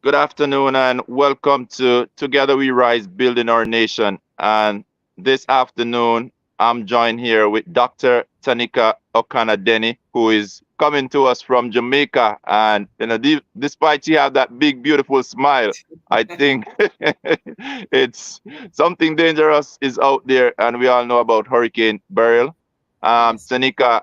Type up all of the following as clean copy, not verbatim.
Good afternoon and welcome to Together We Rise Building Our Nation. And this afternoon, I'm joined here with Dr. Tanika Okana Denny, who is coming to us from Jamaica. And despite she have that big, beautiful smile, I think it's something dangerous is out there. And we all know about Hurricane Beryl. Yes. Tanika,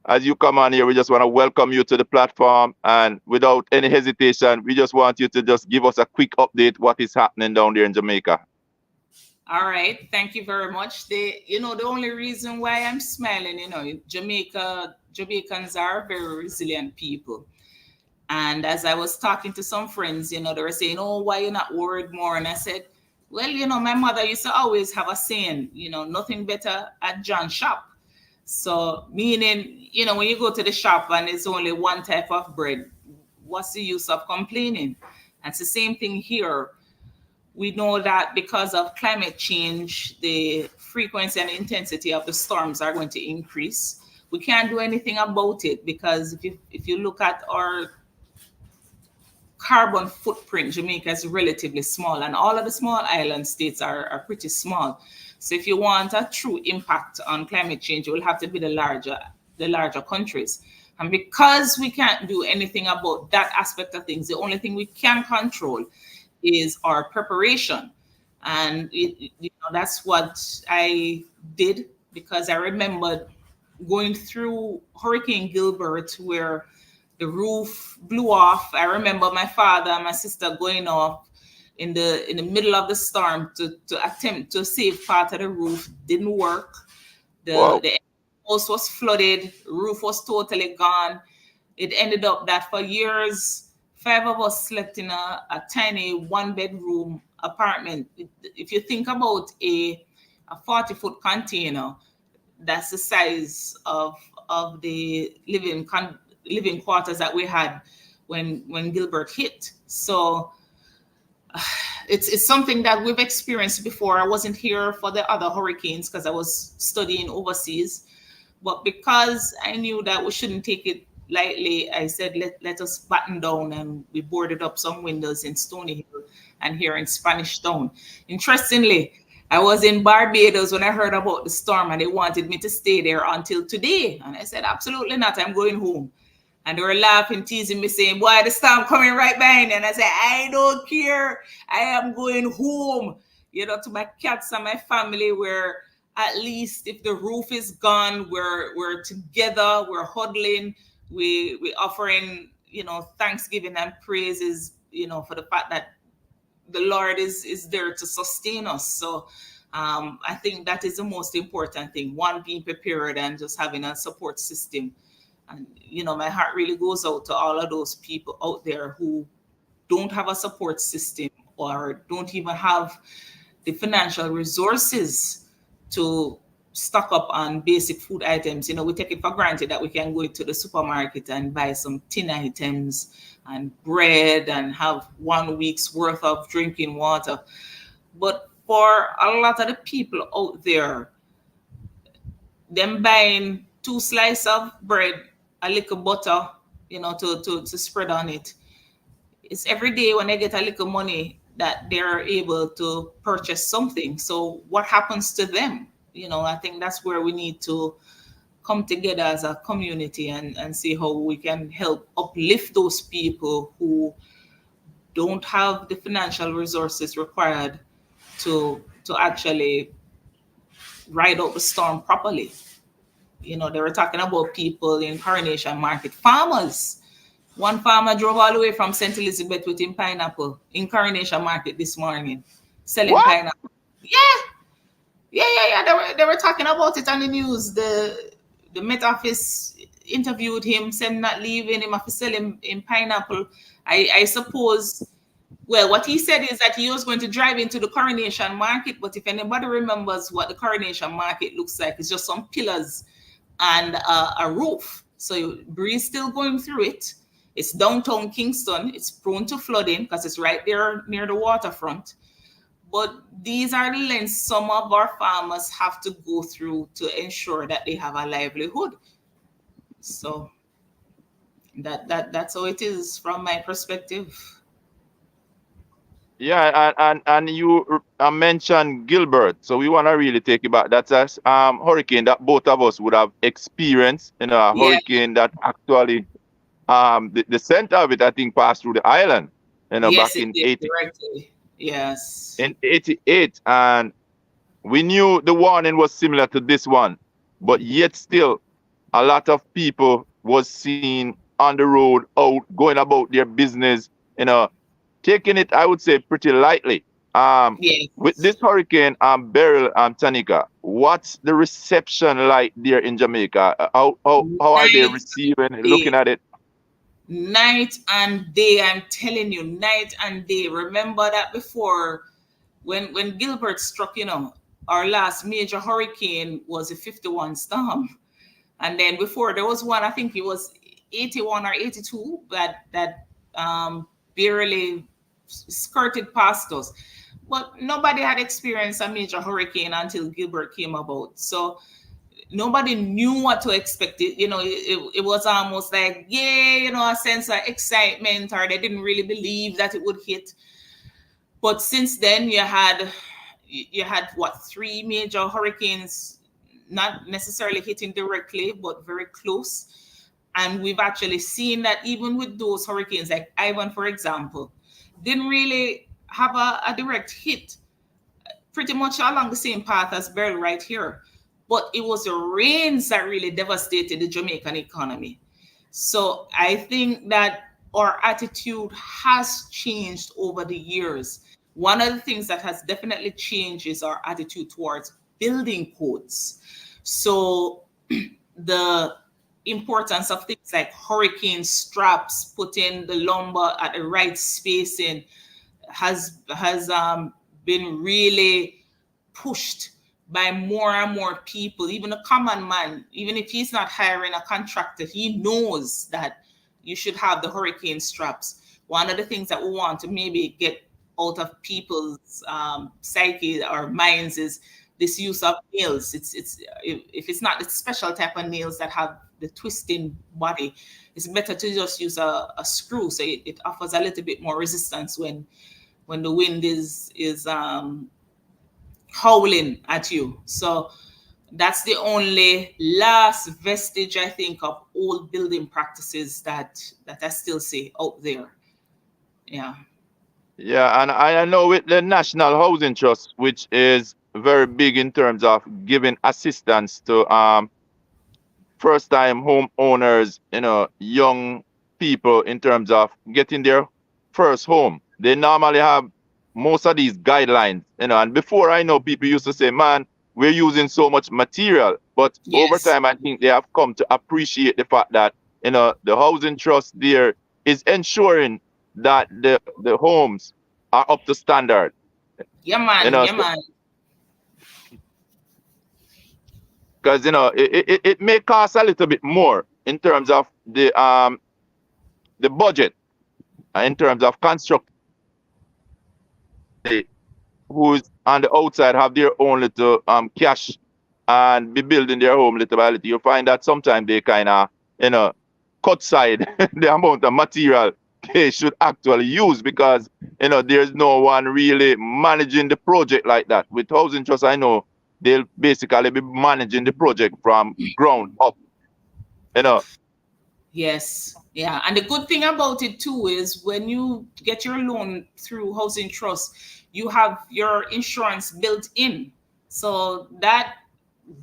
as you come on here, we just want to welcome you to the platform. And without any hesitation, we just want you to just give us a quick update what is happening down there in Jamaica. All right. Thank you very much. The only reason why I'm smiling, Jamaicans are very resilient people. And as I was talking to some friends, they were saying, "Oh, why you not worried more?" And I said, "Well, my mother used to always have a saying, nothing better at John's shop." So, meaning, when you go to the shop and it's only one type of bread, what's the use of complaining? And it's the same thing here. We know that because of climate change, the frequency and intensity of the storms are going to increase. We can't do anything about it because if you look at our carbon footprint, Jamaica is relatively small, and all of the small island states are pretty small. So if you want a true impact on climate change, you will have to be the larger countries. And because we can't do anything about that aspect of things, the only thing we can control is our preparation. And that's what I did, because I remembered going through Hurricane Gilbert where the roof blew off. I remember my father and my sister going off in the middle of the storm to attempt to save part of the roof. Didn't work. The Wow. the house was flooded, roof was totally gone. It ended up that for years, five of us slept in a tiny one bedroom apartment. If you think about a 40-foot container, that's the size of the living quarters that we had when Gilbert hit. So it's something that we've experienced before. I wasn't here for the other hurricanes because I was studying overseas, but because I knew that we shouldn't take it lightly, I said let us batten down, and we boarded up some windows in Stony Hill and here in Spanish Town. Interestingly, I was in Barbados when I heard about the storm, and they wanted me to stay there until today. And I said, absolutely not, I'm going home. And they were laughing, teasing me, saying, "Boy, the storm coming right behind." And I said, "I don't care. I am going home, to my cats and my family, where at least if the roof is gone, we're together, we're huddling, we offering, thanksgiving and praises, for the fact that the Lord is there to sustain us." So I think that is the most important thing. One, being prepared and just having a support system. And my heart really goes out to all of those people out there who don't have a support system or don't even have the financial resources to stock up on basic food items. We take it for granted that we can go into the supermarket and buy some tin items and bread and have 1 week's worth of drinking water. But for a lot of the people out there, them buying two slices of bread, a little butter, to spread on it. It's every day when they get a little money that they're able to purchase something. So what happens to them? I think that's where we need to come together as a community and see how we can help uplift those people who don't have the financial resources required to actually ride out the storm properly. They were talking about people in Coronation Market, farmers. One farmer drove all the way from St. Elizabeth with him pineapple in Coronation Market this morning, selling What? pineapple. Yeah, yeah. They were talking about it on the news. The Met Office interviewed him, said not leaving him after selling him pineapple. I suppose. Well, what he said is that he was going to drive into the Coronation Market, but if anybody remembers what the Coronation Market looks like, it's just some pillars and a roof. So breeze still going through it. It's downtown Kingston. It's prone to flooding because it's right there near the waterfront. But these are the lengths some of our farmers have to go through to ensure that they have a livelihood. So that's how it is from my perspective. Yeah, and you mentioned Gilbert, so we want to really take it back. That's a hurricane that both of us would have experienced. A Yeah. hurricane that actually the center of it, I think, passed through the island. Yes, Back it in did directly. Yes. '88, and we knew the warning was similar to this one, but yet still, a lot of people was seen on the road out going about their business, you know, taking it, I would say, pretty lightly. With Yes. this hurricane, Beryl, Tanika, what's the reception like there in Jamaica? How are they Night receiving, and looking day. at it? Night and day. I'm telling you, night and day. Remember that before when Gilbert struck, our last major hurricane was a 51 storm. And then before there was one, I think it was 81 or 82 that barely skirted past us. But nobody had experienced a major hurricane until Gilbert came about. So nobody knew what to expect. It was almost like, yeah, a sense of excitement, or they didn't really believe that it would hit. But since then, you had what, three major hurricanes, not necessarily hitting directly, but very close. And we've actually seen that even with those hurricanes, like Ivan, for example, didn't really have a direct hit, pretty much along the same path as Beryl right here. But it was the rains that really devastated the Jamaican economy. So I think that our attitude has changed over the years. One of the things that has definitely changed is our attitude towards building codes. So the importance of things like hurricane straps, putting the lumber at the right spacing, has been really pushed by more and more people. Even a common man, even if he's not hiring a contractor, he knows that you should have the hurricane straps. One of the things that we want to maybe get out of people's psyche or minds is this use of nails. It's if it's not the special type of nails that have the twisting body, it's better to just use a screw, so it offers a little bit more resistance when the wind is howling at you. So that's the only last vestige, I think, of old building practices that I still see out there. Yeah. Yeah, and I know with the National Housing Trust, which is very big in terms of giving assistance to first time homeowners, young people in terms of getting their first home. They normally have most of these guidelines, and before I know people used to say, man, we're using so much material. But over Yes. time, I think they have come to appreciate the fact that, the housing trust there is ensuring that the homes are up to standard. Yeah, man. Yeah, man. Because it may cost a little bit more in terms of the budget, in terms of construction, who's on the outside have their own little cash and be building their home little by little. You find that sometimes they kind of, cut side the amount of material they should actually use, because there's no one really managing the project like that. With housing trust, I know they'll basically be managing the project from ground up. You know, Yes. Yeah. And the good thing about it too is when you get your loan through housing trust, you have your insurance built in. So that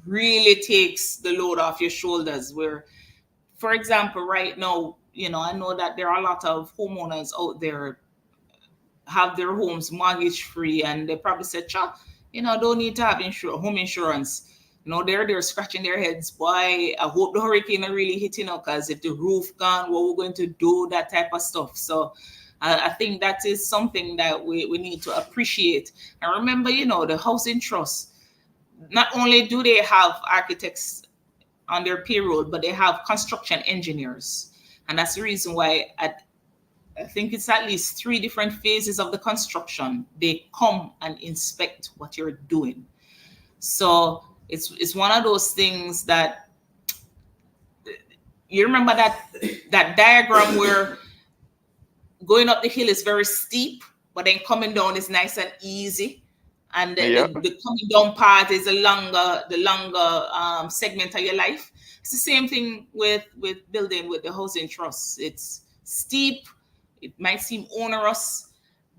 really takes the load off your shoulders. Where, for example, right now, I know that there are a lot of homeowners out there have their homes mortgage free, and they probably said, "Chuck, don't need to have home insurance." They're scratching their heads. Boy, I hope the hurricane are really hitting us, because if the roof gone, what we're going to do, that type of stuff. So I think that is something that we need to appreciate. And remember, the housing trust, not only do they have architects on their payroll, but they have construction engineers. And that's the reason why I think it's at least three different phases of the construction. They come and inspect what you're doing. So it's one of those things that you remember, that diagram where going up the hill is very steep. but then coming down is nice and easy. And Yeah. the coming down part is the longer segment of your life. It's the same thing with building with the housing trust. It's steep, it might seem onerous,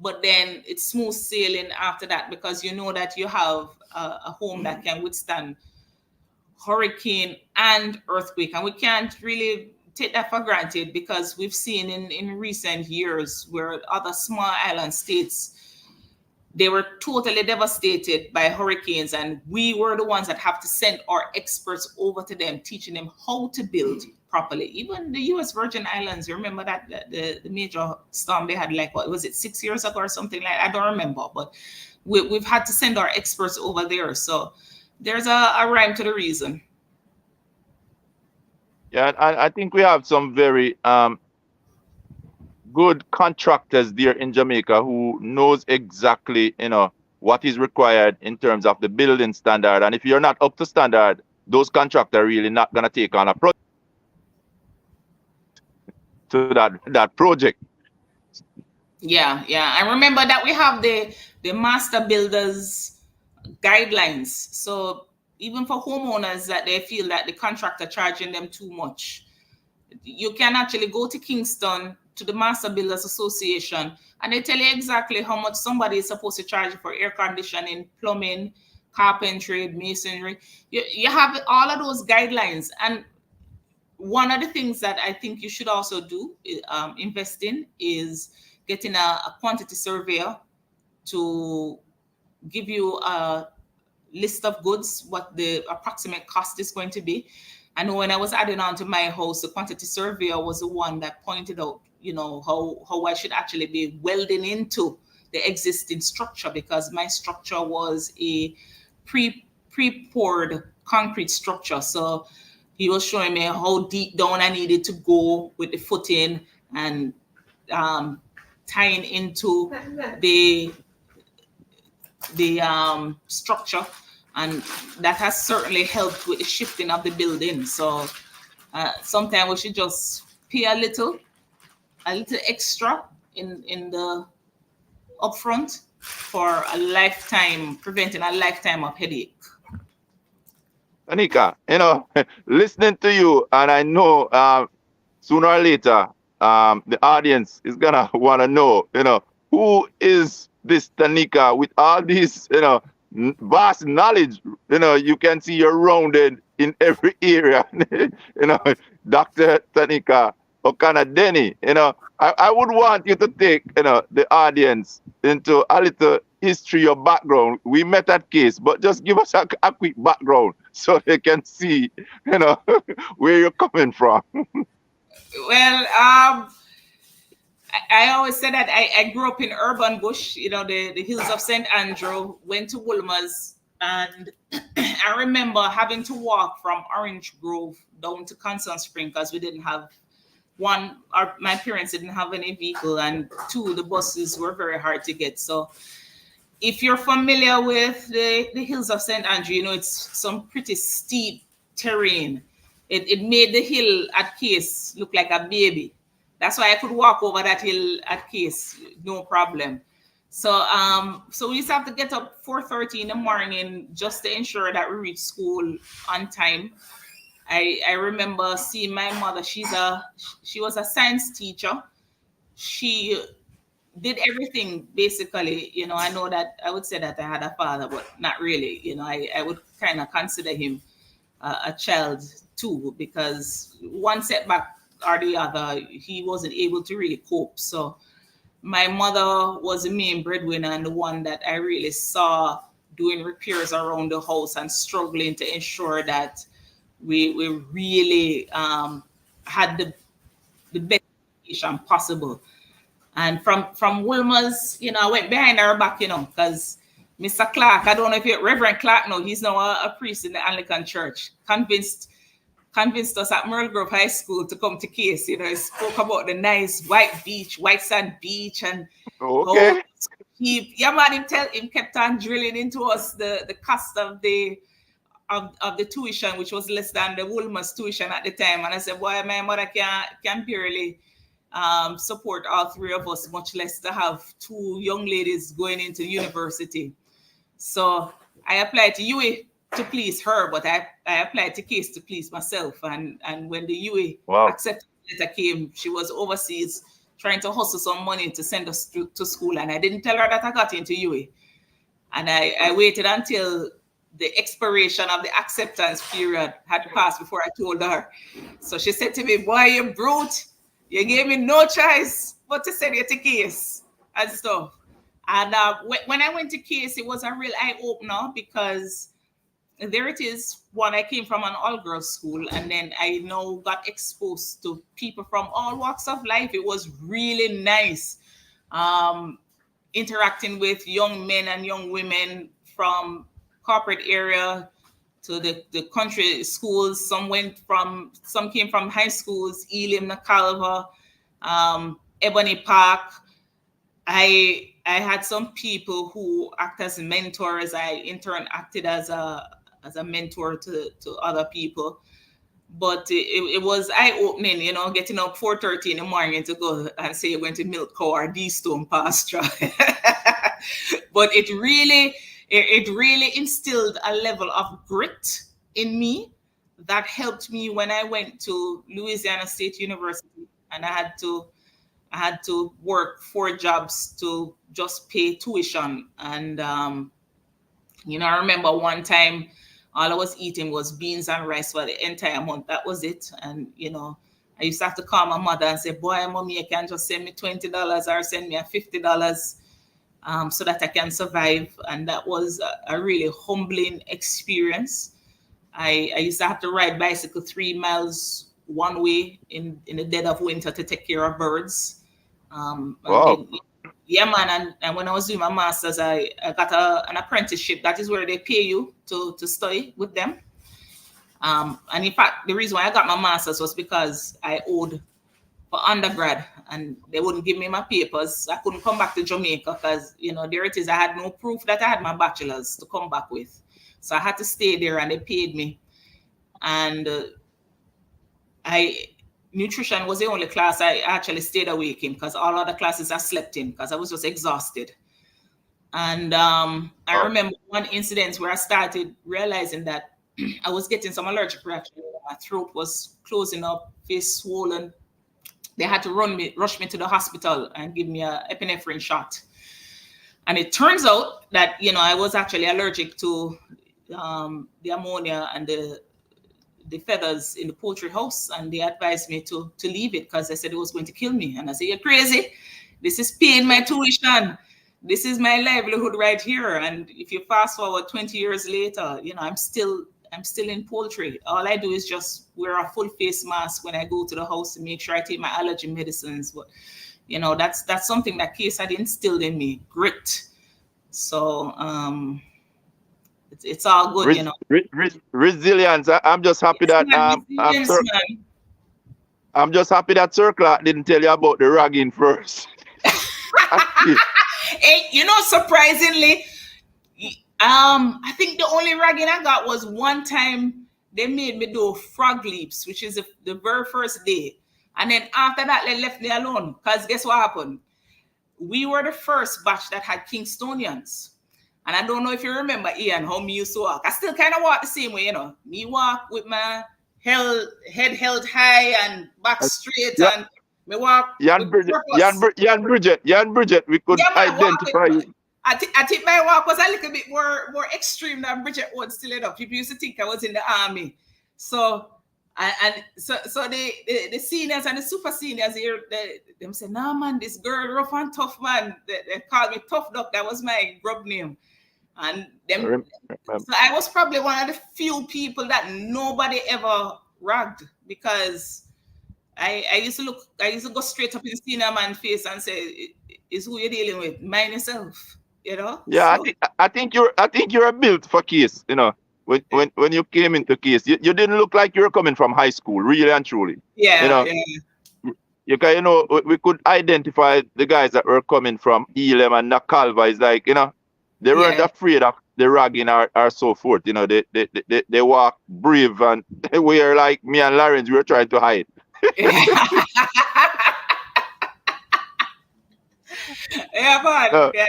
but then it's smooth sailing after that, because you know that you have a home that can withstand hurricane and earthquake. And we can't really take that for granted, because we've seen in recent years where other small island states, they were totally devastated by hurricanes, and we were the ones that have to send our experts over to them, teaching them how to build properly. Even the US Virgin Islands, you remember that the major storm they had, like, what was it, 6 years ago or something like that? I don't remember, but we've had to send our experts over there. So there's a rhyme to the reason. Yeah, I think we have some very good contractors there in Jamaica who knows exactly, what is required in terms of the building standard. And if you're not up to standard, those contractors are really not gonna take on a project to that project. Yeah. I remember that we have the master builders guidelines. So even for homeowners that they feel that the contractor charging them too much, you can actually go to Kingston to the Master Builders Association, and they tell you exactly how much somebody is supposed to charge for air conditioning, plumbing, carpentry, masonry. You have all of those guidelines. And one of the things that I think you should also do, invest in, is getting a quantity surveyor to give you a list of goods, what the approximate cost is going to be. I know when I was adding on to my house, the quantity surveyor was the one that pointed out, how I should actually be welding into the existing structure, because my structure was a pre-poured concrete structure. So he was showing me how deep down I needed to go with the footing and tying into the structure, and that has certainly helped with the shifting of the building. So sometimes we should just pay a little extra in the upfront for preventing a lifetime of headache. Tanika, listening to you, and I know sooner or later the audience is gonna want to know, who is this Tanika with all these, vast knowledge. You can see you're rounded in every area. Dr. Tanika Okana-Denny. I would want you to take, the audience into a little history or background. We met at Case, but just give us a quick background so they can see, where you're coming from. Well, I always say that I grew up in urban bush, the hills of St. Andrew, went to Wolmer's, and I remember having to walk from Orange Grove down to Constant Spring, because we didn't have my parents didn't have any vehicle, and two, the buses were very hard to get. So if you're familiar with the hills of St. Andrew, it's some pretty steep terrain. It made the hill at Case look like a baby. That's why I could walk over that hill at Case, no problem. So so we used to have to get up 4:30 in the morning just to ensure that we reach school on time. I remember seeing my mother. She was a science teacher. She did everything basically. I know that I would say that I had a father, but not really. I would kind of consider him a child too, because one setback or the other, he wasn't able to really cope. So my mother was the main breadwinner and the one that I really saw doing repairs around the house and struggling to ensure that we really had the best education possible. And from Wilma's, I went behind her back, because Mr. Clark, I don't know if you're Reverend Clark now, he's now a priest in the Anglican Church, convinced us at Merle Grove High School to come to Case. He spoke about the nice white sand beach, and Okay. he kept on drilling into us the cost of the tuition, which was less than the Woolmer's tuition at the time. And I said, boy, my mother can barely support all three of us, much less to have two young ladies going into university. So I applied to UA to please her, but I applied to Case to please myself. And when the UA Wow. acceptance letter came, she was overseas trying to hustle some money to send us to school. And I didn't tell her that I got into UA. And I waited until the expiration of the acceptance period had passed before I told her. So she said to me, boy, you brute. You gave me no choice but to send you to Case and stuff. And when I went to Case, it was a real eye-opener because there it is. One, I came from an all-girls school, and then I now got exposed to people from all walks of life. It was really nice interacting with young men and young women from corporate area to the country schools. Some came from high schools, Elim, Nakalva, Ebony Park. I had some people who act as mentors. I in turn acted as a mentor to other people. But it was eye-opening, getting up 4:30 in the morning to go and say you're going to milk cow or D-stone pasture. But it really instilled a level of grit in me that helped me when I went to Louisiana State University, and I had to work 4 jobs to just pay tuition. And I remember one time all I was eating was beans and rice for the entire month. That was it. And I used to have to call my mother and say, boy, mommy, you can just send me $20 or send me $50 so that I can survive. And that was a really humbling experience. I used to have to ride bicycle 3 miles one way in the dead of winter to take care of birds. Wow. Yeah, man. And when I was doing my master's, I got an apprenticeship. That is where they pay you to study with them. And in fact, the reason why I got my master's was because I owed for undergrad, and they wouldn't give me my papers. I couldn't come back to Jamaica because, there it is. I had no proof that I had my bachelor's to come back with. So I had to stay there, and they paid me. And nutrition was the only class I actually stayed awake in, because all other classes I slept in because I was just exhausted. And I remember one incident where I started realizing that I was getting some allergic reaction. My throat was closing up, face swollen. They had to rush me to the hospital and give me an epinephrine shot. And it turns out that, I was actually allergic to the ammonia and the feathers in the poultry house, and they advised me to leave it because they said it was going to kill me. And I said, you're crazy. This is paying my tuition. This is my livelihood right here. And if you fast forward 20 years later, I'm still in poultry. All I do is just wear a full face mask when I go to the house to make sure I take my allergy medicines. But that's something that Case had instilled in me, grit. So it's all good, Resilience. I'm just happy that I'm just happy that Circle didn't tell you about the ragging first. Hey, surprisingly, I think the only ragging I got was one time they made me do frog leaps, which is the very first day. And then after that, they left me alone. Because guess what happened? We were the first batch that had Kingstonians. And I don't know if you remember, Ian, how me used to walk. I still kind of walk the same way, Me walk with my head held high and back straight, and me walk. Jan Bridget, we could identify you. I think my walk was a little bit more extreme than Bridget was still. People used to think I was in the army. So the seniors and the super seniors here, them say, "No man, this girl rough and tough, man." They called me Tough Duck. That was my grub name. And them, so I was probably one of the few people that nobody ever ragged, because I used to go straight up in the senior man's face and say, "Is who you're dealing with? Mind yourself." Yeah, so, I think you're built for Case. When you came into Case, you didn't look like you were coming from high school, really and truly. Yeah. We could identify the guys that were coming from Elam and Nakalva. It's like, they weren't afraid of the ragging or so forth. They walk brave, and we are like me and Lawrence, we were trying to hide. Yeah, man. Uh, Yeah.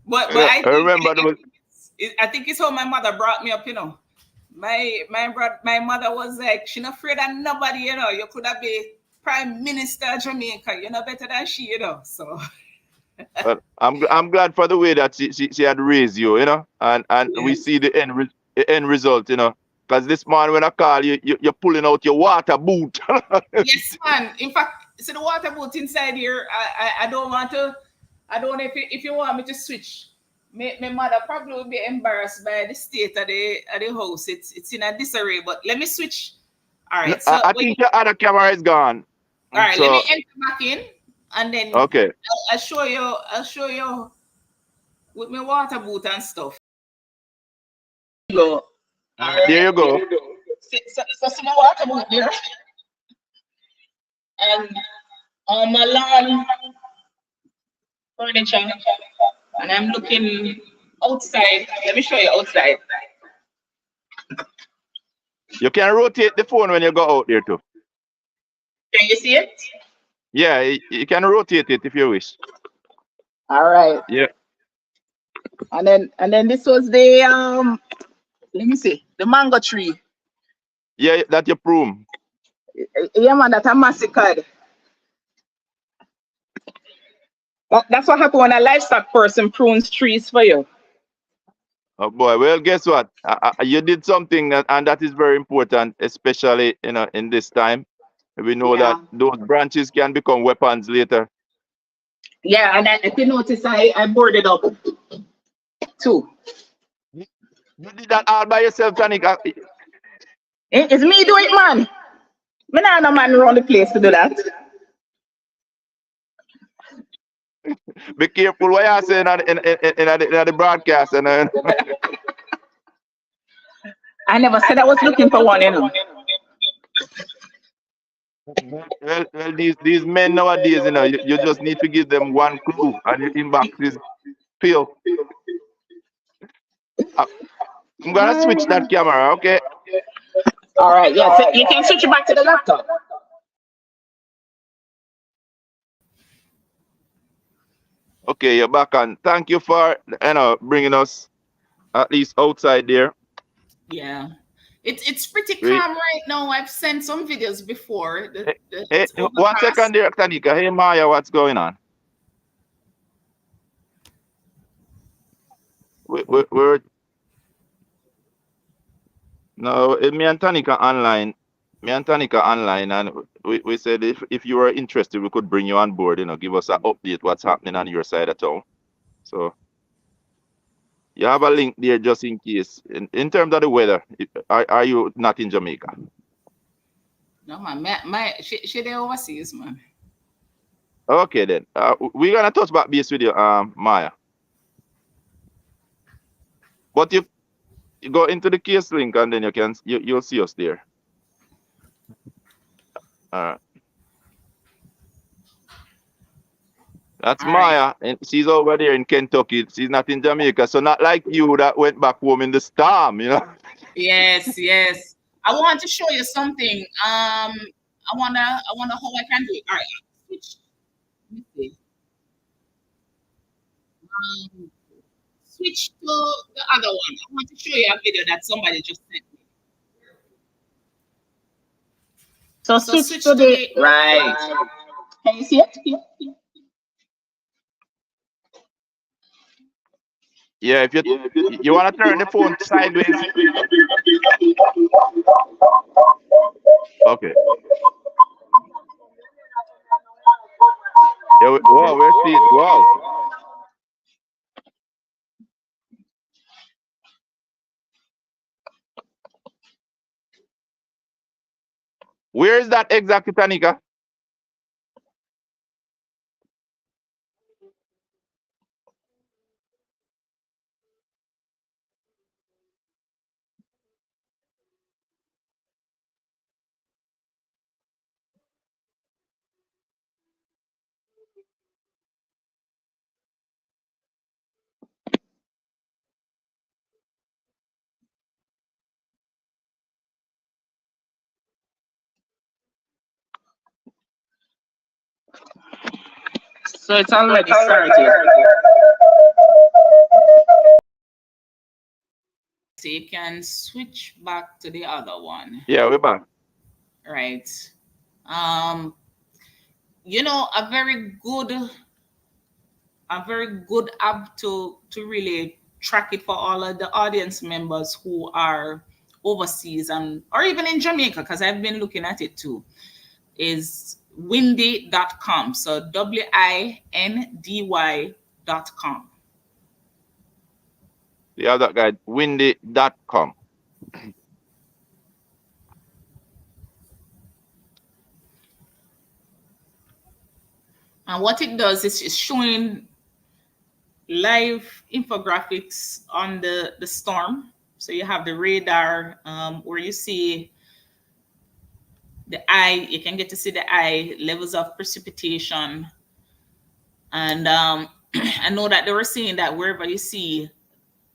But I remember there was, I think it's how my mother brought me up, my mother was like, she not afraid of nobody, You could have been Prime Minister of Jamaica, you're not better than she, So I'm glad for the way that she had raised you, and we yes. see the end result, because this man when I call you, you're pulling out your water boot. Yes, man. In fact, see the water boat inside here. I don't want to. I don't know if you want me to switch. My mother probably will be embarrassed by the state of the house. It's in a disarray. But let me switch. All No, right. So I when think your other camera is gone. all right, let me So enter back in, and then okay, I'll show you. I'll show you with my water boot and stuff. Go. All there right. you go. So see my water boot there, and on my lawn furniture, and I'm looking outside. Let me show you outside. You can rotate the phone when you go out there too. Can you see it? Yeah, you can rotate it if you wish. All right. Yeah, And then this was the let me see, the mango tree. yeah, that your broom. Yeah, man, that I massacred. That's what happened when a livestock person prunes trees for you. Oh boy, well, guess what? You did something, and that is very important, especially in this time. We know that Yeah. those branches can become weapons later. Yeah, and if you notice, I boarded up too. You did that all by yourself, Tanika. It's me do it, man. Me nah no man around the place to do that. Be careful what you're saying in the broadcast. I never said I was looking for one. Well, these men nowadays, you just need to give them one clue, and your inbox is filled. I- I'm gonna switch that camera, okay? All right, yeah. So you can switch it back to the laptop. Okay, you're back on. Thank you for bringing us at least outside there. Yeah. It's pretty Great. calm right now. I've sent some videos before. Hey, hey, It's 1 second overcast. there, Tanika. Hey, Maya, what's going on? We're no, me and Tanika online. Me and Tanika online, and we said if you were interested, we could bring you on board. Give us an update what's happening on your side of town. So you have a link there just in case. In terms of the weather, are you not in Jamaica? No man, she there overseas, man. Okay then. We're gonna touch back base with you, Maya. But you go into the case link and then you'll see us there. Uh, that's All right. Maya, and she's over there in Kentucky. She's not in Jamaica, so not like you that went back home in the storm. Yes, yes. I want to show you something. I wanna how I can do it. All right. Switch. Let me see. Um, switch to the other one. I want to show you a video that somebody just sent me. So So switch switch to to the the right. Can you see it? Yeah, if you want to turn the phone sideways, okay. Yeah, wow, we're seeing wow. Where is that exactly, Tanika? So it's already started. So you can switch back to the other one. Yeah, we're back. Right. Um, a very good app to really track it for all of the audience members who are overseas and or even in Jamaica, because I've been looking at it too, is windy.com. So windy.com. The other guy, windy.com. And what it does is it's showing live infographics on the storm. So you have the radar where you see the eye, you can get to see the eye levels of precipitation. And I know that they were saying that wherever you see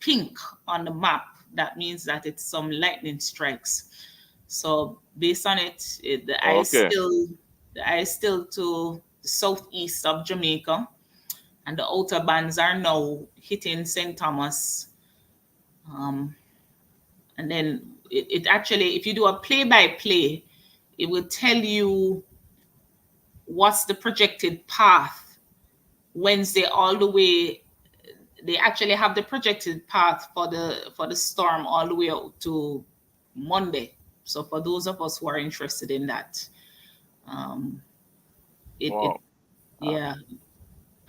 pink on the map, that means that it's some lightning strikes. So based on it, the eye is still to the southeast of Jamaica, and the outer bands are now hitting St. Thomas. And then it actually, if you do a play-by-play, it will tell you what's the projected path Wednesday all the way. They actually have the projected path for the storm all the way out to Monday. So for those of us who are interested in that, Wow. yeah,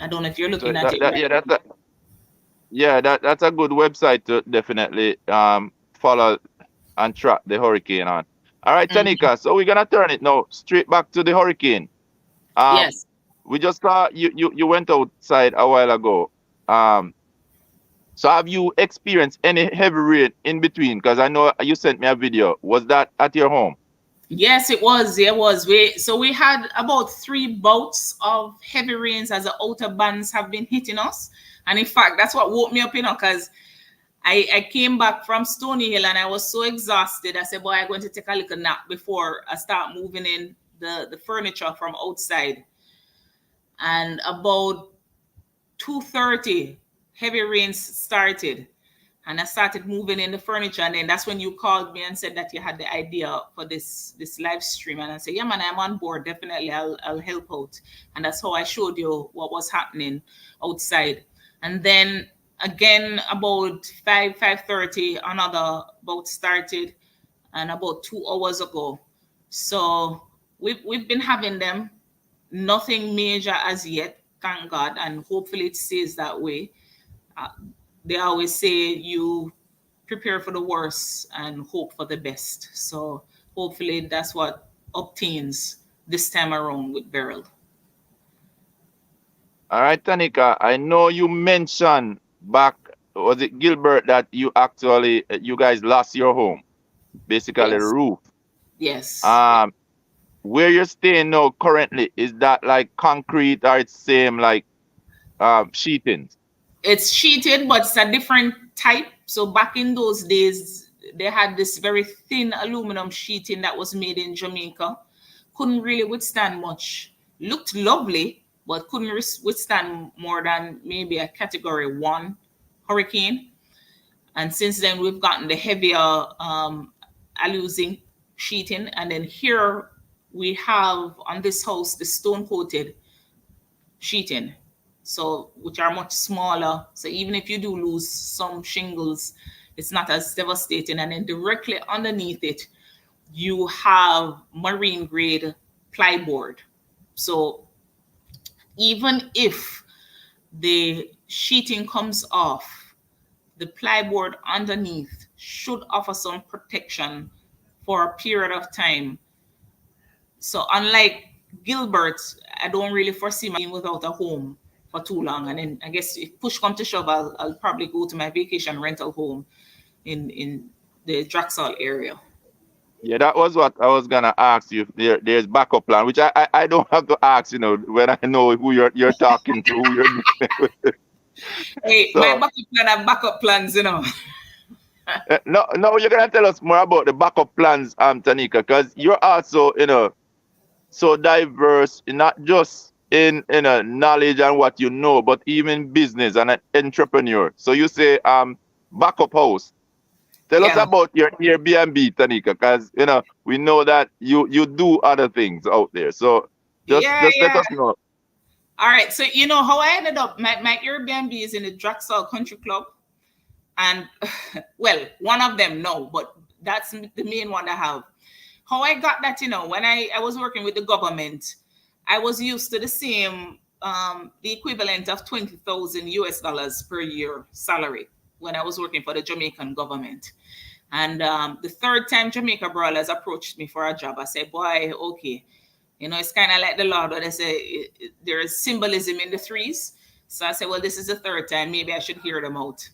I don't know if you're looking So at it right. that's a good website to definitely follow and track the hurricane on. All right, Tanika. So we're gonna turn it now straight back to the hurricane. Yes. We just saw you went outside a while ago. So have you experienced any heavy rain in between? Because I know you sent me a video. Was that at your home? Yes, it was. It was. We had about 3 bouts of heavy rains as the outer bands have been hitting us. And in fact, that's what woke me up, because I came back from Stony Hill and I was so exhausted. I said, boy, I'm going to take a little nap before I start moving in the furniture from outside. And about 2:30, heavy rains started. And I started moving in the furniture, and then that's when you called me and said that you had the idea for this live stream. And I said, yeah, man, I'm on board. Definitely, I'll help out. And that's how I showed you what was happening outside. And then again, about 5:30, another boat started, and about 2 hours ago. So we've been having them. Nothing major as yet, thank God, and hopefully it stays that way. They always say you prepare for the worst and hope for the best. So hopefully that's what obtains this time around with Beryl. All right, Tanika. I know you mentioned back, was it Gilbert, that you guys lost your home, basically the Yes. roof. Yes. Where you're staying now currently, is that like concrete or it's same like sheeting? It's sheeted, but it's a different type. So back in those days, they had this very thin aluminum sheeting that was made in Jamaica. Couldn't really withstand much. Looked lovely, but couldn't withstand more than maybe a category 1 hurricane. And since then, we've gotten the heavier aluminum sheeting. And then here we have on this house the stone coated sheeting, so which are much smaller. So even if you do lose some shingles, it's not as devastating. And then directly underneath it, you have marine grade plyboard. So even if the sheeting comes off, the plyboard underneath should offer some protection for a period of time. So unlike Gilbert, I don't really foresee being without a home for too long. And then I guess if push comes to shove, I'll probably go to my vacation rental home in the Draxall area. Yeah, that was what I was gonna ask you. If there's backup plan, which I don't have to ask. When I know who you're talking to, who you're dealing with. Hey, So, my backup plan have backup plans. no, you're gonna tell us more about the backup plans, Tanika, because you're also so diverse, not just in knowledge and what you know, but even business and an entrepreneur. So you say backup house. Tell us Yeah. about your Airbnb, Tanika, because we know that you do other things out there. So Yeah, just let yeah. us know. All right. So you know how I ended up my Airbnb is in the Draxall Country Club. And well, one of them no, but that's the main one I have. How I got that, when I was working with the government, I was used to the same the equivalent of 20,000 US dollars per year salary when I was working for the Jamaican government. And the third time Jamaica Brawlers approached me for a job, I said, boy, okay. It's kind of like the Lord, but they say there is symbolism in the threes. So I said, well, this is the third time. Maybe I should hear them out.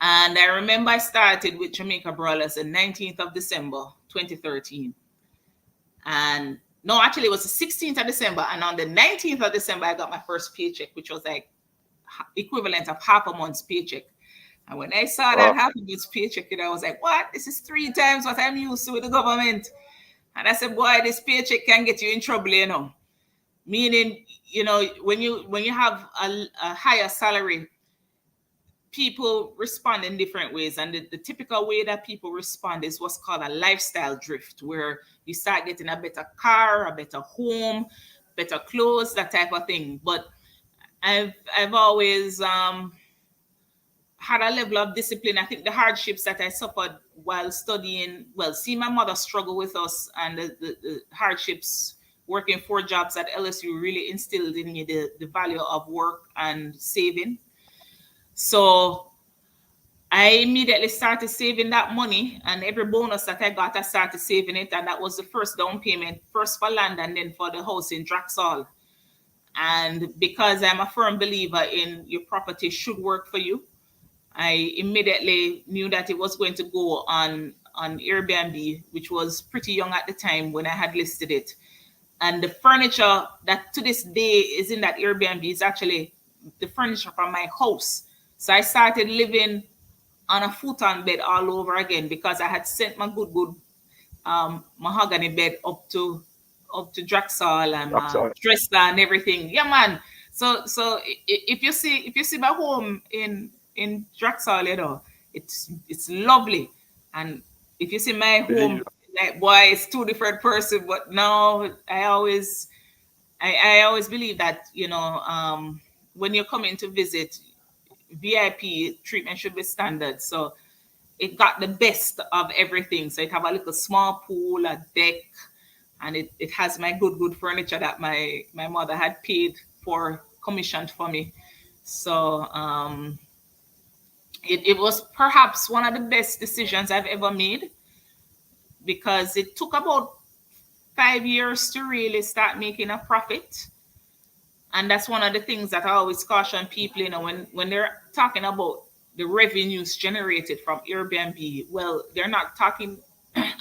And I remember I started with Jamaica Brawlers the 19th of December, 2013. And no, actually, it was the 16th of December. And on the 19th of December, I got my first paycheck, which was like equivalent of half a month's paycheck. And when I saw that Wow. half a month's paycheck, I was like, what? This is 3 times what I'm used to with the government. And I said, boy, this paycheck can get you in trouble. Meaning, when you have a higher salary, people respond in different ways. And the typical way that people respond is what's called a lifestyle drift, where you start getting a better car, a better home, better clothes, that type of thing. But I've always had a level of discipline. I think the hardships that I suffered while studying, well, see my mother struggle with us, and the hardships working 4 jobs at LSU really instilled in me the value of work and saving. So I immediately started saving that money, and every bonus that I got, I started saving it. And that was the first down payment, first for land and then for the house in Draxall. And because I'm a firm believer in your property should work for you, I immediately knew that it was going to go on Airbnb, which was pretty young at the time when I had listed it. And the furniture that to this day is in that Airbnb is actually the furniture from my house. So I started living on a futon bed all over again because I had sent my good mahogany bed up to Draxall and That's all. Dresser and everything. Yeah, man. So if you see my home in Draxall, it's lovely. And if you see my home, Believe. like boy, it's two different person. But now I always believe that when you're coming to visit, VIP treatment should be standard. So it got the best of everything. So it have a little small pool, a deck, and it has my good furniture that my mother had paid for, commissioned for me. So it was perhaps one of the best decisions I've ever made, because it took about 5 years to really start making a profit. And that's one of the things that I always caution people, when they're talking about the revenues generated from Airbnb. Well, they're not talking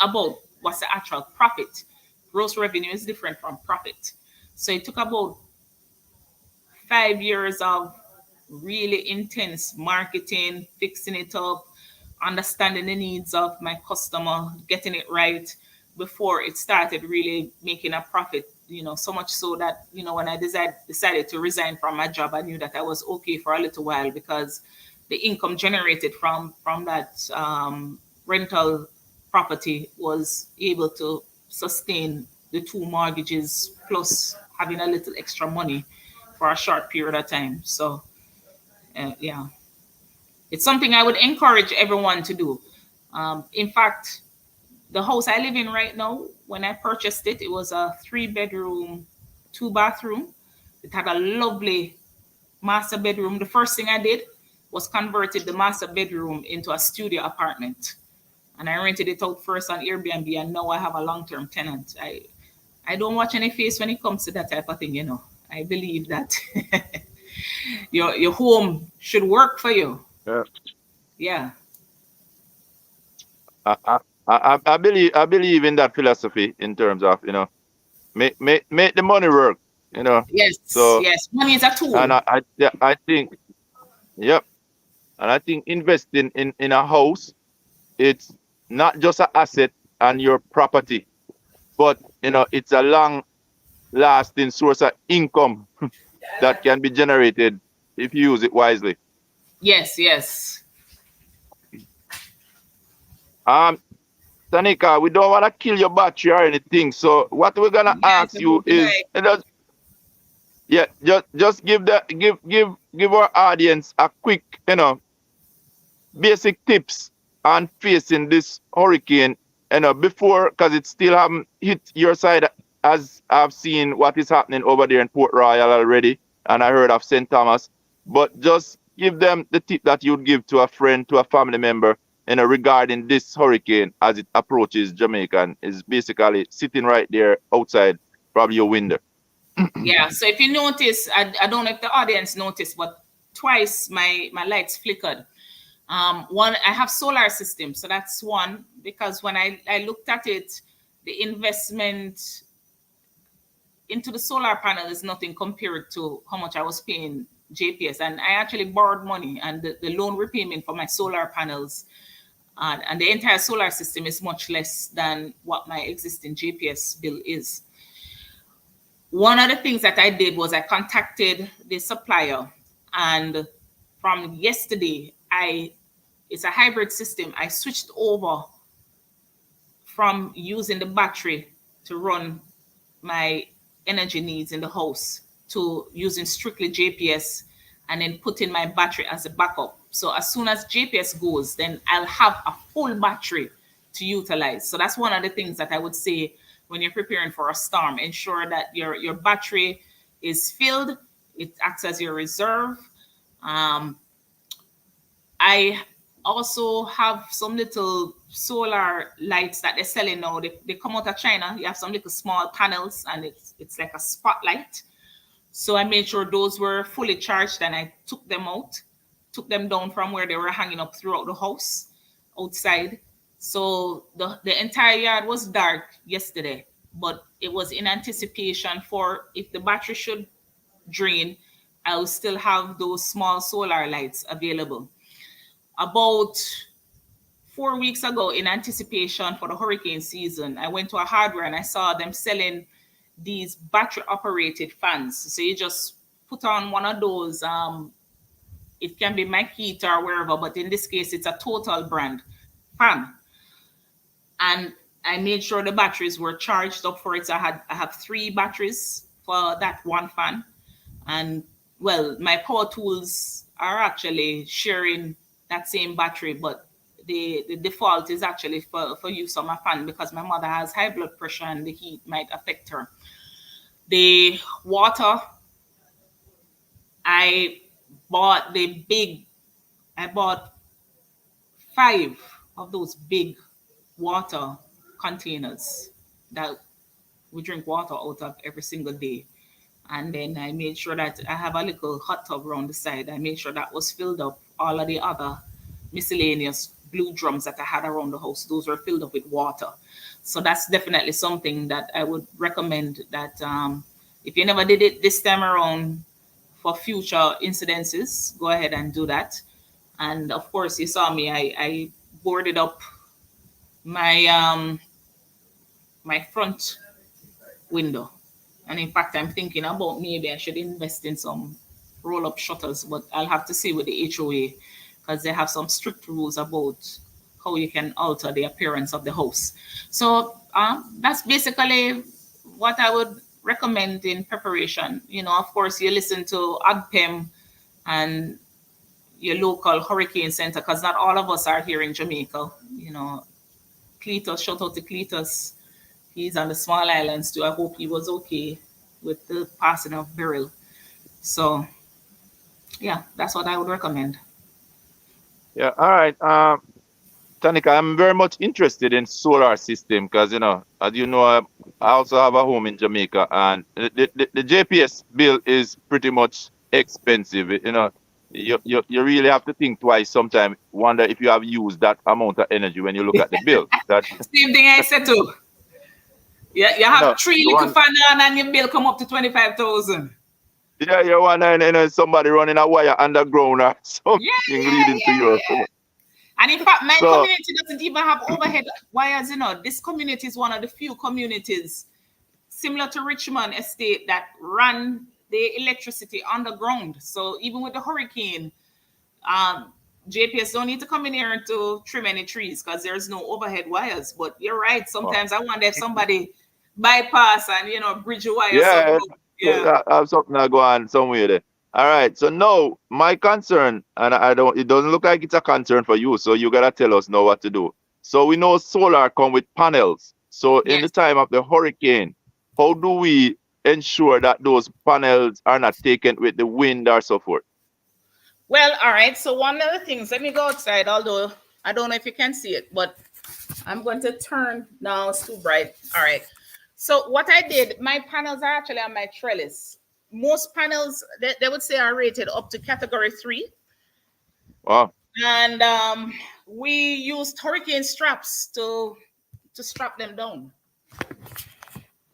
about what's the actual profit. Gross revenue is different from profit. So it took about 5 years of really intense marketing, fixing it up, understanding the needs of my customer, getting it right before it started really making a profit. So much so that, when I decided to resign from my job, I knew that I was okay for a little while, because the income generated from that rental property was able to sustain the 2 mortgages, plus having a little extra money for a short period of time. So yeah, it's something I would encourage everyone to do. In fact, the house I live in right now, when I purchased it, it was a 3 bedroom, 2 bathroom. It had a lovely master bedroom. The first thing I did was converted the master bedroom into a studio apartment. And I rented it out first on Airbnb, and now I have a long-term tenant. I don't watch any face when it comes to that type of thing. I believe that your home should work for you. Yeah. Yeah. I, I, I believe in that philosophy in terms of make the money work. Yes, So yes. Money is a and tool. I think, yep, and I think investing in a house, it's not just an asset and your property, but it's a lasting source of income that can be generated if you use it wisely. Yes, yes. Um, Tanika, we don't want to kill your battery or anything. So what we're gonna Yes, ask I you hope you is, like. yeah, just give the give our audience a quick, basic tips on facing this hurricane, before, because it still haven't hit your side, as I've seen what is happening over there in Port Royal already, and I heard of St. Thomas. But just give them the tip that you'd give to a friend, to a family member, regarding this hurricane as it approaches Jamaica and is basically sitting right there outside, probably your window. Yeah. So if you notice, I don't know if the audience noticed, but twice my lights flickered. One, I have solar system, so that's one, because when I looked at it, the investment into the solar panel is nothing compared to how much I was paying JPS. And I actually borrowed money, and the loan repayment for my solar panels and the entire solar system is much less than what my existing JPS bill is. One of the things that I did was I contacted the supplier, and from yesterday, it's a hybrid system. I switched over from using the battery to run my energy needs in the house to using strictly JPS, and then putting my battery as a backup. So as soon as JPS goes, then I'll have a full battery to utilize. So that's one of the things that I would say when you're preparing for a storm. Ensure that your battery is filled. It acts as your reserve. Um, I also have some little solar lights that they're selling now. They come out of China. You have some little small panels, and it's like a spotlight. So I made sure those were fully charged, and I took them out, took them down from where they were hanging up throughout the house outside. So the entire yard was dark yesterday, but it was in anticipation for if the battery should drain, I will still have those small solar lights available. About 4 weeks ago, in anticipation for the hurricane season, I went to a hardware and I saw them selling these battery operated fans. So you just put on one of those. It can be Makita or wherever, but in this case, it's a Total brand fan. And I made sure the batteries were charged up for it. So I have 3 batteries for that one fan. And well, my power tools are actually sharing that same battery, but the default is actually for use on my fan, because my mother has high blood pressure and the heat might affect her. The water, I bought I bought 5 of those big water containers that we drink water out of every single day. And then I made sure that I have a little hot tub around the side. I made sure that was filled up. All of the other miscellaneous blue drums that I had around the house, those were filled up with water. So that's definitely something that I would recommend, that if you never did it this time around, for future incidences, go ahead and do that. And of course, you saw me, I boarded up my my front window. And in fact, I'm thinking about maybe I should invest in some roll up shutters, but I'll have to see with the HOA, because they have some strict rules about how you can alter the appearance of the house. So that's basically what I would recommend in preparation. Of course, you listen to AGPEM and your local hurricane center, because not all of us are here in Jamaica. Cletus, shout out to Cletus. He's on the small islands too. I hope he was okay with the passing of Beryl. So, yeah, that's what I would recommend. Yeah, all right. Tanika, I'm very much interested in solar system because, as you know, I also have a home in Jamaica, and the JPS bill is pretty much expensive. You really have to think twice sometimes, wonder if you have used that amount of energy when you look at the bill. That, Same thing I said too. Yeah, you have three you little want, fan on and your bill come up to 25,000. yeah, you want somebody running a wire underground or Yeah, something yeah, leading to yeah, your yeah. home. And in fact, my So, community doesn't even have overhead wires. This community is one of the few communities similar to Richmond Estate that run the electricity underground. So even with the hurricane, um, JPS don't need to come in here to trim any trees because there's no overhead wires. But you're right. Wow. Sometimes I wonder if somebody bypass and bridge a wire Yeah, somehow. Yeah. I have something that go on somewhere there. All right. So now my concern, and I don't, it doesn't look like it's a concern for you. So you gotta tell us now what to do. So we know solar come with panels. So in the Yes. time of the hurricane, how do we ensure that those panels are not taken with the wind or so forth? Well, all right. So one of the things, let me go outside, although I don't know if you can see it, but I'm going to turn now. It's too bright. All right. So what I did, my panels are actually on my trellis. Most panels, they would say are rated up to category 3. Wow. And we used hurricane straps to strap them down.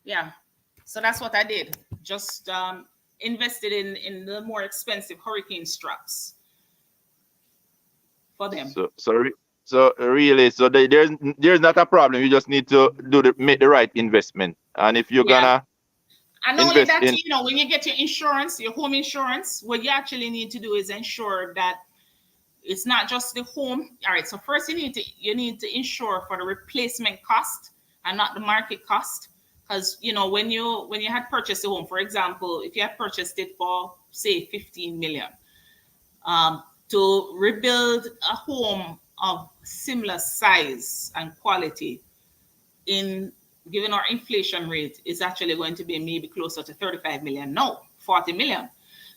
Yeah. So that's what I did. Just invested in the more expensive hurricane straps for them. So really, so there's not a problem. You just need to make the right investment. And if you're Yeah. gonna And only invest that, in, when you get your insurance, your home insurance, what you actually need to do is ensure that it's not just the home. All right. So first you need to insure for the replacement cost and not the market cost. Because when you had purchased a home, for example, if you had purchased it for say 15 million, to rebuild a home of similar size and quality in given our inflation rate is actually going to be maybe closer to 35 million, no, 40 million.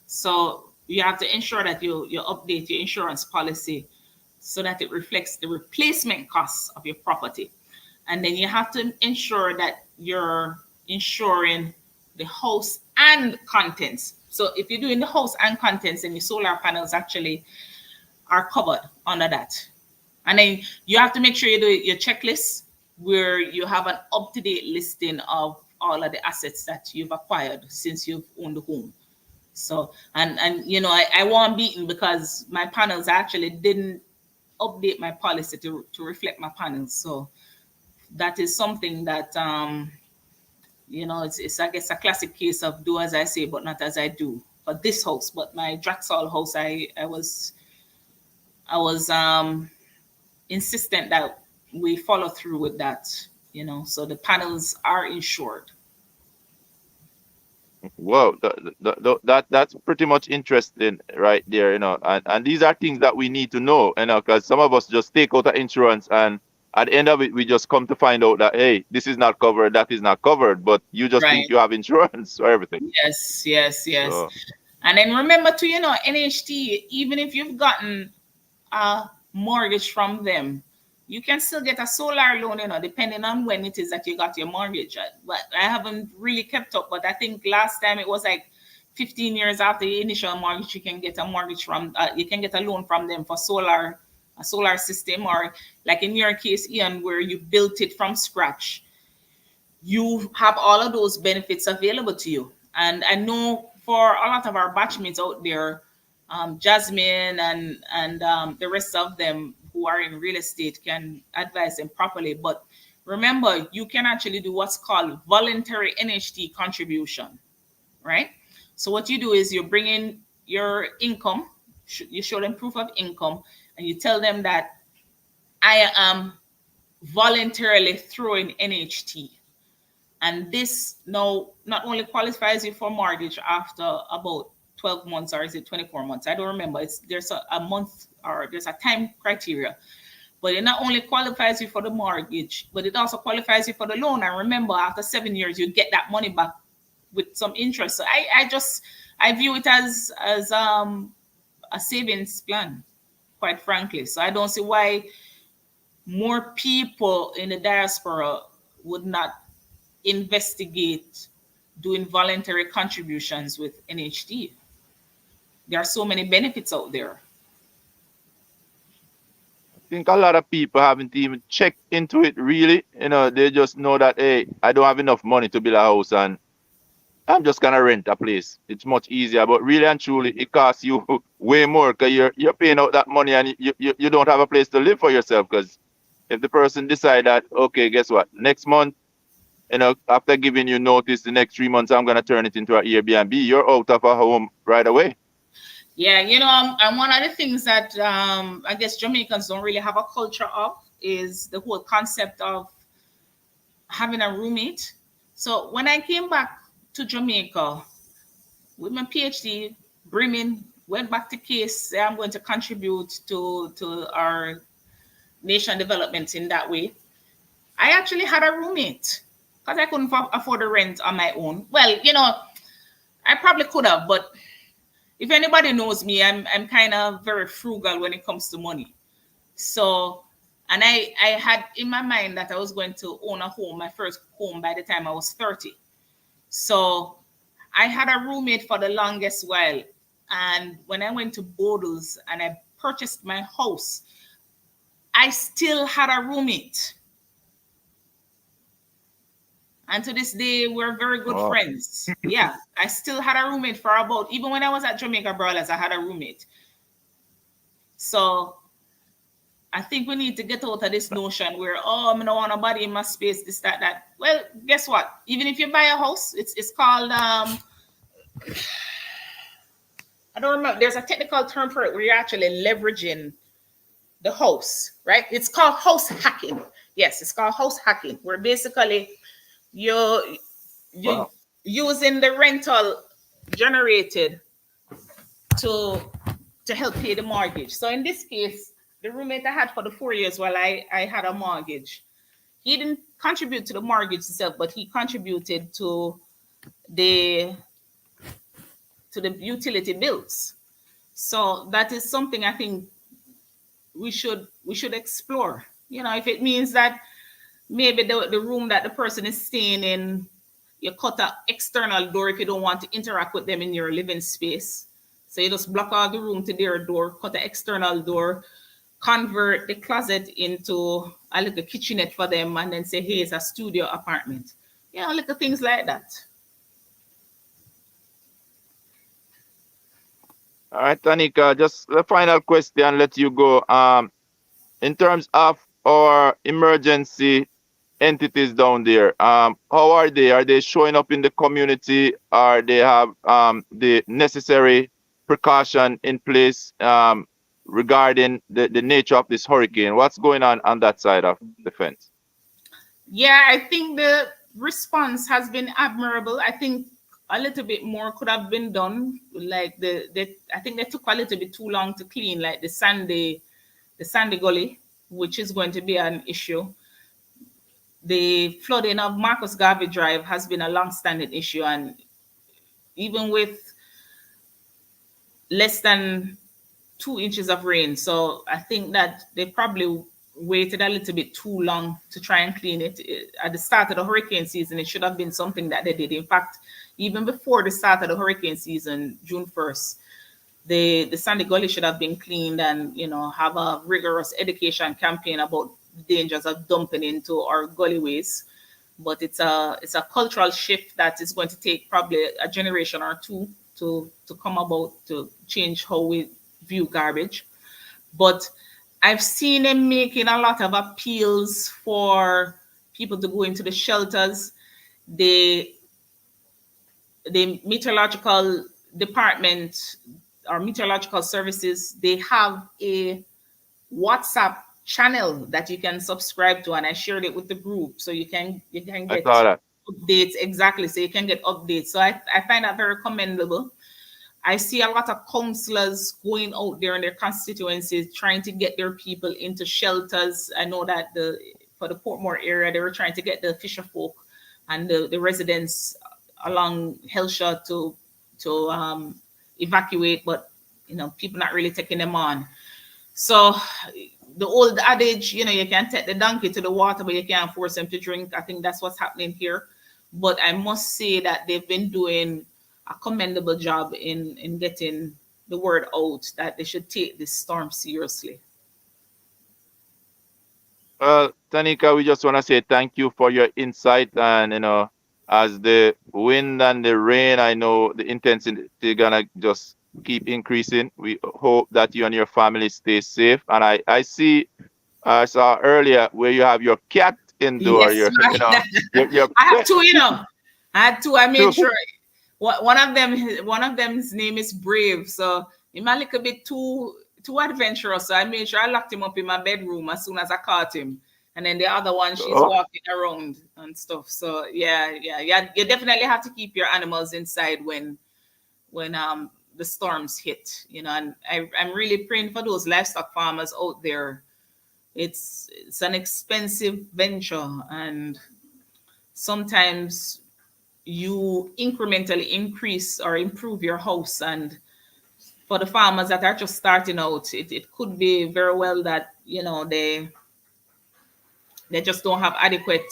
So you have to ensure that you update your insurance policy so that it reflects the replacement costs of your property. And then you have to ensure that you're insuring the house and contents. So if you're doing the house and contents, then your solar panels actually are covered under that. And then you have to make sure you do your checklist where you have an up-to-date listing of all of the assets that you've acquired since you've owned the home. So and I won't beaten because my panels actually didn't update my policy to reflect my panels. So that is something that it's I guess a classic case of do as I say but not as I do for this house. But my Draxall house, I was insistent that we follow through with that. So the panels are insured. wow, that's pretty much interesting right there, and these are things that we need to know, because some of us just take out the insurance and at the end of it we just come to find out that hey, this is not covered, that is not covered, but you just think Right. you have insurance for everything. Yes, yes, yes. So And then remember to, NHT, even if you've gotten a mortgage from them, you can still get a solar loan, depending on when it is that you got your mortgage. But I haven't really kept up, but I think last time it was like 15 years after the initial mortgage, you can get a mortgage from, you can get a loan from them for a solar system, or like in your case, Ian, where you built it from scratch. You have all of those benefits available to you. And I know for a lot of our batchmates out there, Jasmine and the rest of them who are in real estate can advise them properly. But remember, you can actually do what's called voluntary NHT contribution, right? So what you do is you bring in your income, you show them proof of income, and you tell them that I am voluntarily throwing NHT. And this now not only qualifies you for mortgage after about 12 months, or is it 24 months? I don't remember. There's a month, or there's a time criteria. But it not only qualifies you for the mortgage, but it also qualifies you for the loan. And remember, after 7 years, you get that money back with some interest. So I view it as a savings plan, quite frankly. So I don't see why more people in the diaspora would not investigate doing voluntary contributions with NHT. There are so many benefits out there. I think a lot of people haven't even checked into it really. They just know that hey, I don't have enough money to build a house and I'm just gonna rent a place. It's much easier, but really and truly, it costs you way more because you're paying out that money and you don't have a place to live for yourself. Because if the person decide that okay, guess what, next month after giving you notice, the next 3 months I'm gonna turn it into an Airbnb. You're out of a home right away. Yeah, and one of the things that I guess Jamaicans don't really have a culture of is the whole concept of having a roommate. So when I came back to Jamaica with my PhD, brimming, went back to case, say I'm going to contribute to our nation development in that way. I actually had a roommate because I couldn't afford the rent on my own. Well, I probably could have, but if anybody knows me, I'm kind of very frugal when it comes to money. So, and I had in my mind that I was going to own a home, my first home, by the time I was 30. So I had a roommate for the longest while. And when I went to Bodles and I purchased my house, I still had a roommate. And to this day, we're very good friends. Yeah, I still had a roommate for about, even when I was at Jamaica Brothers, I had a roommate. So I think we need to get out of this notion where, I don't want nobody in my space, this, that, that. Well, guess what? Even if you buy a house, it's called, I don't remember, there's a technical term for it where you're actually leveraging the house, right? It's called house hacking. Yes, it's called house hacking, where basically you're using the rental generated to help pay the mortgage. So in this case, the roommate I had for the 4 years while I had a mortgage, he didn't contribute to the mortgage itself, but he contributed to the utility bills. So that is something I think we should explore. If it means that maybe the room that the person is staying in, you cut an external door if you don't want to interact with them in your living space. So you just block out the room to their door, cut the external door, convert the closet into a little kitchenette for them, and then say, hey, it's a studio apartment. Little things like that. All right, Tanika, just the final question, let you go. In terms of our emergency entities down there, how are they? Are they showing up in the community? Are they have the necessary precaution in place regarding the nature of this hurricane? What's going on that side of the fence? Yeah, I think the response has been admirable. I think a little bit more could have been done. Like I think they took a little bit too long to clean, like the sandy gully, which is going to be an issue. The flooding of Marcus Garvey Drive has been a long-standing issue, and even with less than 2 inches of rain. So I think that they probably waited a little bit too long to try and clean it. At the start of the hurricane season, it should have been something that they did. In fact, even before the start of the hurricane season, June 1st, the Sandy Gully should have been cleaned and, have a rigorous education campaign about the dangers of dumping into our gullyways. But it's a cultural shift that is going to take probably a generation or two to come about, to change how we view garbage. But I've seen them making a lot of appeals for people to go into the shelters. The meteorological department or meteorological services, they have a WhatsApp channel that you can subscribe to, and I shared it with the group, so you can get updates. Exactly, so you can get updates. So I find that very commendable. I see a lot of councillors going out there in their constituencies trying to get their people into shelters. I know that for the Portmore area, they were trying to get the fisher folk and the residents along Hellshire to evacuate, but people not really taking them on. So the old adage, you can take the donkey to the water, but you can't force them to drink. I think that's what's happening here. But I must say that they've been doing a commendable job in getting the word out that they should take this storm seriously. Tanika, we just want to say thank you for your insight, and as the wind and the rain, I know the intensity gonna just keep increasing. We hope that you and your family stay safe. And I saw earlier where you have your cat indoor. Yes, You're, you know, you're I have two, you know. I had two. I made too. sure one of them's name is Brave. So he might look a bit too adventurous. So I made sure I locked him up in my bedroom as soon as I caught him. And then the other one, she's Oh, walking around and stuff. So yeah. You definitely have to keep your animals inside when the storms hit. And I'm really praying for those livestock farmers out there. It's an expensive venture, and sometimes you incrementally increase or improve your house. And for the farmers that are just starting out, it could be very well that they just don't have adequate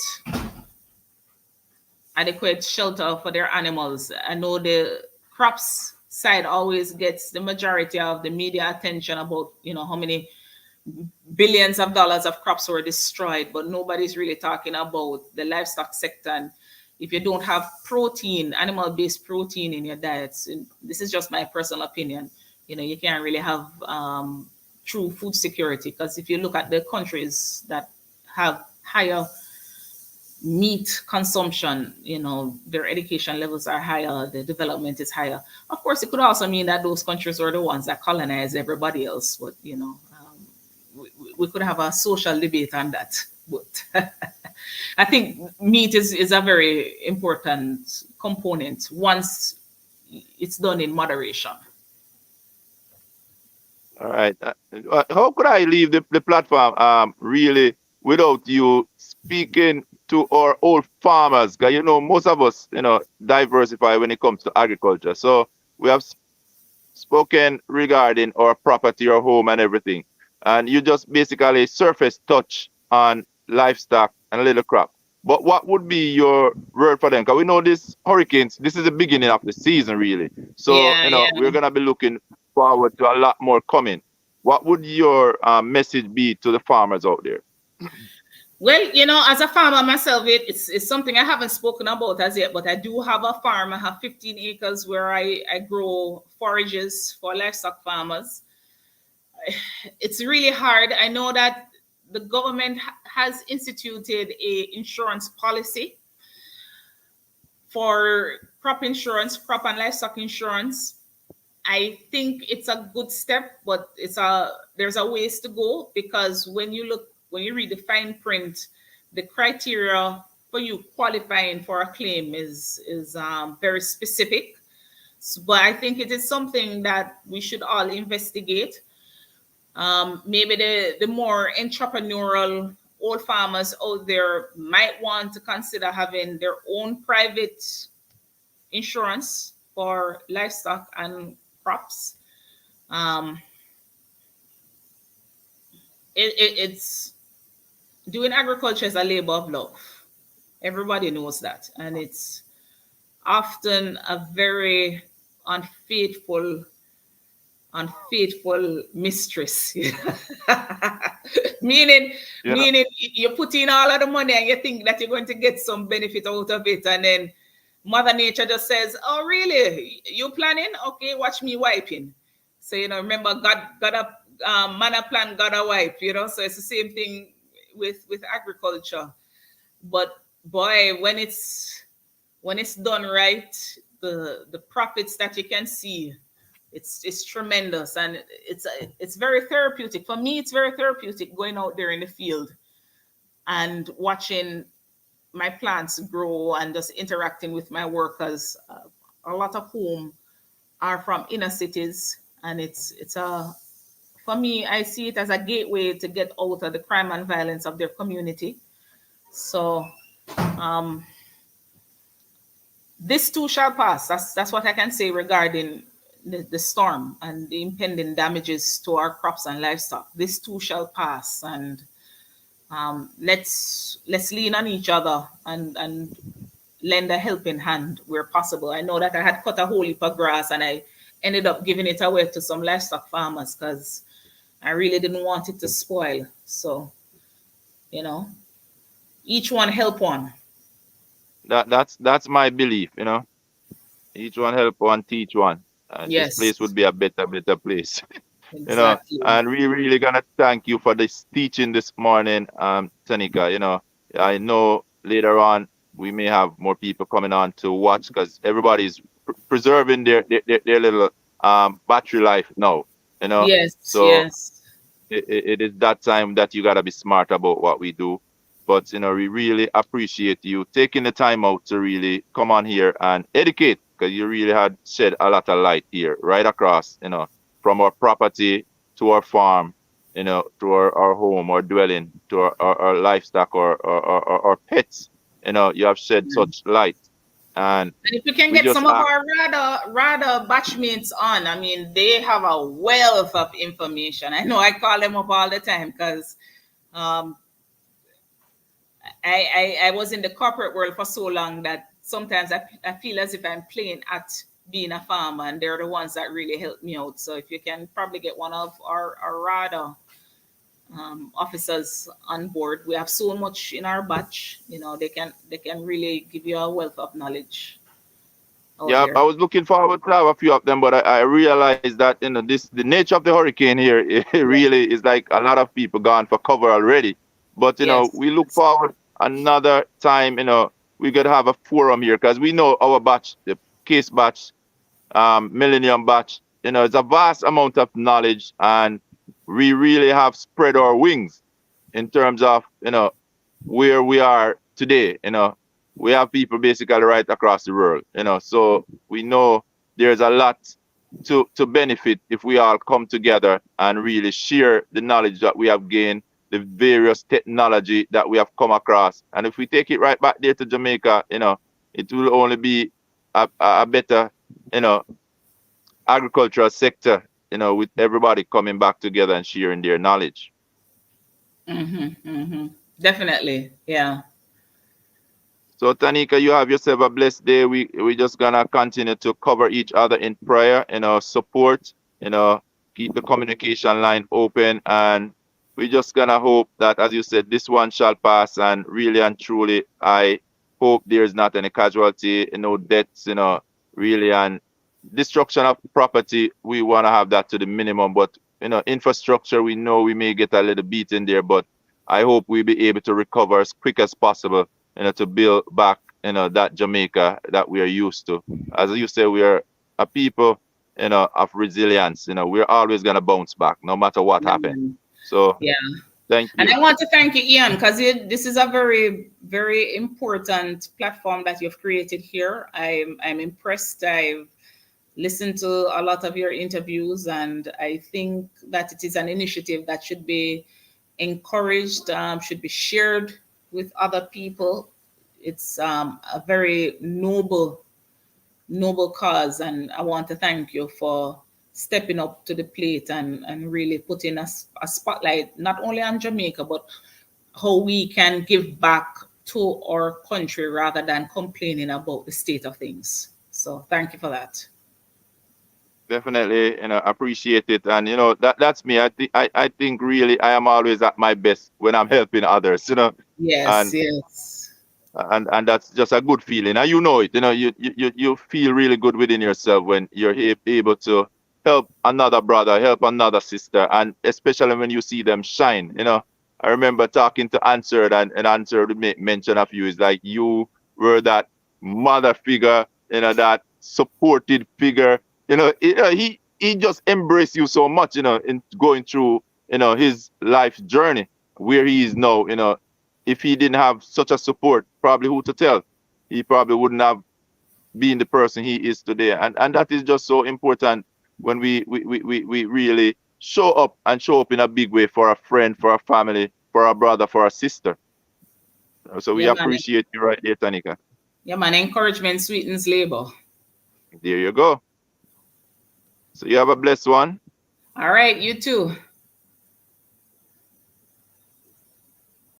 shelter for their animals. I know the crops side always gets the majority of the media attention about how many billions of dollars of crops were destroyed, but nobody's really talking about the livestock sector. And if you don't have protein, animal-based protein in your diets, and this is just my personal opinion, you can't really have true food security. Because if you look at the countries that have higher meat consumption, their education levels are higher, the development is higher. Of course, it could also mean that those countries were the ones that colonized everybody else, but we could have a social debate on that. But I think meat is a very important component once it's done in moderation. all right. How could I leave the platform really without you speaking to our old farmers? Because most of us diversify when it comes to agriculture. So we have spoken regarding our property, our home, and everything. And you just basically surface touch on livestock and little crop. But what would be your word for them? Because we know this hurricanes, this is the beginning of the season, really. So, Yeah, we're yeah. going to be looking forward to a lot more coming. What would your message be to the farmers out there? Well, as a farmer myself, it's something I haven't spoken about as yet, but I do have a farm. I have 15 acres where I grow forages for livestock farmers. It's really hard. I know that the government has instituted a insurance policy for crop insurance, crop and livestock insurance. I think it's a good step, but there's a ways to go, because when you read the fine print, the criteria for you qualifying for a claim is very specific. But I think it is something that we should all investigate. Maybe the more entrepreneurial old farmers out there might want to consider having their own private insurance for livestock and crops. Um, it's doing agriculture is a labor of love. Everybody knows that, and it's often a very unfaithful mistress. meaning Yeah. meaning you put in all of the money and you think that you're going to get some benefit out of it, and then mother nature just says, oh really, you planning? Okay, watch me wiping. So remember, god a man a plan, god a wipe. So it's the same thing with agriculture. But boy, when it's done right, the profits that you can see, it's tremendous. And it's very therapeutic. For me, it's very therapeutic going out there in the field and watching my plants grow and just interacting with my workers, a lot of whom are from inner cities. And it's a for me, I see it as a gateway to get out of the crime and violence of their community. So um, this too shall pass. That's what I can say regarding the storm and the impending damages to our crops and livestock. This too shall pass, and let's lean on each other and lend a helping hand where possible. I know that I had cut a whole heap of grass and I ended up giving it away to some livestock farmers because I really didn't want it to spoil. So, you know, each one help one. That's my belief. Each one help one, teach one. And this Yes, place would be a better place. exactly. And we really gonna thank you for this teaching this morning, Tanika. I know later on we may have more people coming on to watch because everybody's preserving their little battery life now, you know. Yes, So yes. it is that time that you gotta be smart about what we do. But we really appreciate you taking the time out to really come on here and educate, because you really had shed a lot of light here, right across, from our property to our farm, to our home, our dwelling, to our livestock, or pets. You have shed such light, and And if we can we get just some of our rather batchmates on, I mean, they have a wealth of information. I know I call them up all the time because um, I was in the corporate world for so long that sometimes I feel as if I'm playing at being a farmer, and they're the ones that really help me out. So if you can probably get one of our RADA officers on board, we have so much in our batch. They can really give you a wealth of knowledge out Yeah, there. I was looking forward to have a few of them, but I realized that the nature of the hurricane here, it Yeah. really is like a lot of people gone for cover already. But Yes. we look forward another time. We could have a forum here because we know our batch, the case batch, millennium batch. It's a vast amount of knowledge, and we really have spread our wings in terms of where we are today. We have people basically right across the world. So we know there's a lot to benefit if we all come together and really share the knowledge that we have gained, the various technology that we have come across, and if we take it right back there to Jamaica, it will only be a better, you know, agricultural sector. With everybody coming back together and sharing their knowledge. Definitely. Yeah. So Tanika, you have yourself a blessed day. We just gonna continue to cover each other in prayer, support, you know, keep the communication line open, and we just gonna hope that, as you said, this one shall pass. And really and truly, I hope there's not any casualty, no deaths, really, and destruction of property. We wanna have that to the minimum, but infrastructure, we know we may get a little beat in there, but I hope we be able to recover as quick as possible, to build back, that Jamaica that we are used to. As you say, we are a people, of resilience. We're always gonna bounce back, no matter what happens. Mhm. So Yeah. thank And you. I want to thank you, Ian, because this is a very, very important platform that you've created here. I'm impressed. I've listened to a lot of your interviews, and I think that it is an initiative that should be encouraged, should be shared with other people. It's a very noble cause, and I want to thank you for stepping up to the plate and really putting a spotlight not only on Jamaica, but how we can give back to our country rather than complaining about the state of things. So thank you for that. Definitely, appreciate it. And that's me. I think really I am always at my best when I'm helping others, Yes, and yes. and that's just a good feeling, and you know it. You feel really good within yourself when you're able to help another brother, help another sister, and especially when you see them shine. I remember talking to Answered, and Answered mention of you is like you were that mother figure, that supported figure. He just embraced you so much, in going through his life journey where he is now. If he didn't have such a support, probably who to tell? He probably wouldn't have been the person he is today. And that is just so important when we really show up in a big way for a friend, for a family, for a brother, for a sister. So we Yeah, man. appreciate you right there, Tanika. Yeah, man. Encouragement sweetens labor. There you go. So you have a blessed one. All right, you too.